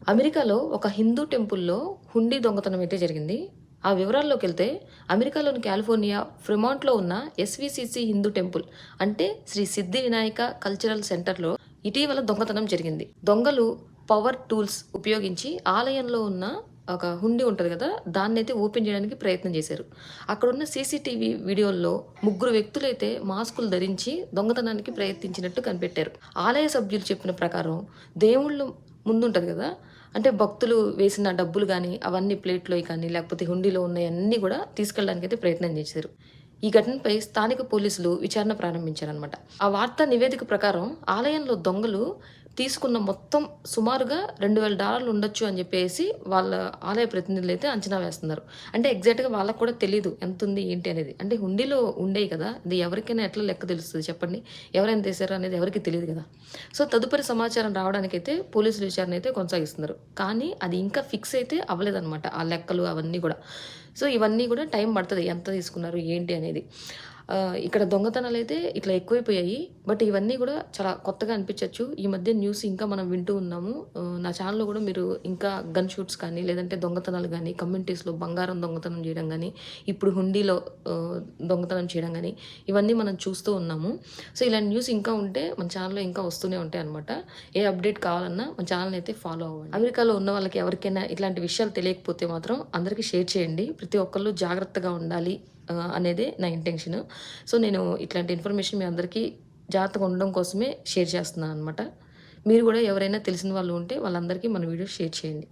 అమెరికాలో ఒక హిందూ టెంపుల్‌లో హుండీ దొంగతనం అయితే జరిగింది. ఆ వివరాల్లోకెళ్తే అమెరికాలోని కాలిఫోర్నియా ఫ్రెమాంట్‌లో ఉన్న ఎస్‌విసిసి హిందూ టెంపుల్ అంటే శ్రీ సిద్ధి వినాయక కల్చరల్ సెంటర్‌లో ఇటీవల దొంగతనం జరిగింది. దొంగలు పవర్ టూల్స్ ఉపయోగించి ఆలయంలో ఉన్న ఒక హుండీ ఉంటది గదా! దాన్నైతే ఓపెన్ చేయడానికి ప్రయత్నం చేశారు. అక్కడున్న సీసీటీవీ వీడియోల్లో ముగ్గురు వ్యక్తులైతే మాస్కులు ధరించి దొంగతనానికి ప్రయత్నించినట్టు కనిపెట్టారు. ఆలయ సభ్యులు చెప్పిన ప్రకారం దేవుళ్ళు ముందుంటది గదా! అంటే భక్తులు వేసిన డబ్బులు గానీ, అవన్నీ ప్లేట్‌లోయి కానీ, లేకపోతే హుండీలో ఉన్నయన్నీ గూడా తీసుకెళ్ళడానికైతే ప్రయత్నం చేశారు. ఈ ఘటనపై స్థానిక పోలీసులు విచారణ ప్రారంభించారనమాట. ఆ వార్తా నివేదిక ప్రకారం ఆలయంలో దొంగలు తీసుకున్న మొత్తం సుమారుగా $2000 ఉండొచ్చు అని జెప్పేసి వాళ్ళ ఆలయ ప్రతినిధులైతే అంచనా వేస్తున్నారు. అంటే ఎగ్జాక్ట్‌గా వాళ్ళకి కూడా తెలీదు ఎంతుంది, ఏంటి అనేది. అంటే హుండీలో ఉండేయి కదా! అది ఎవరికైనా ఎట్లా లెక్క తెలుస్తది చెప్పండి? ఎవరెంతేశారు అనేది ఎవరికీ తెలీదు గదా! సో, తదుపరి సమాచారం రావడానికైతే పోలీసులు విచారణ అయితే కొనసాగిస్తున్నారు. కానీ అది ఇంకా ఫిక్స్ అయితే అవ్వలేదనమాట. ఆ లెక్కలు అవన్నీ గూడా. సో, ఇవన్నీ గూడా టైం పడతది. ఎంత తీసుకున్నారు, ఏంటి అనేది. ఇక్కడ దొంగతనాలైతే ఇట్లా ఎక్కువైపోయాయి. బట్ ఇవన్నీ గూడా చాలా కొత్తగా అనిపించొచ్చు. ఈ మధ్య న్యూస్ ఇంకా మనం వింటూ ఉన్నాము. నా ఛానెల్‌లో గూడా మీరు ఇంకా గన్ షూట్స్ కానీ, లేదంటే దొంగతనాలు గానీ, కమ్యూనిటీస్‌లో బంగారం దొంగతనం జేయడం గానీ, ఇప్పుడు హుండీలో దొంగతనం చేయడం గానీ, ఇవన్నీ మనం చూస్తూ ఉన్నాము. సో, ఇలాంటి న్యూస్ ఇంకా ఉంటే మన ఛానెల్‌లో ఇంకా వస్తూనే ఉంటాయనమాట. ఏ అప్డేట్ కావాలన్నా మన ఛానెల్‌ని అయితే ఫాలో అవ్వండి. అమెరికాలో ఉన్న వాళ్ళకి ఎవరికైనా ఇట్లాంటి విషయాలు తెలియకపోతే మాత్రం అందరికీ షేర్ చేయండి. ప్రతి ఒక్కళ్ళు జాగ్రత్తగా ఉండాలి అనేదే నా ఇంటెన్షను. సో, నేను ఇట్లాంటి ఇన్ఫర్మేషన్ మీ అందరికీ జాగ్రత్తగా ఉండడం కోసమే షేర్ చేస్తున్నాననమాట. మీరు గూడా ఎవరైనా తెలిసిన వాళ్ళు ఉంటే వాళ్ళందరికీ మన వీడియో షేర్ చేయండి.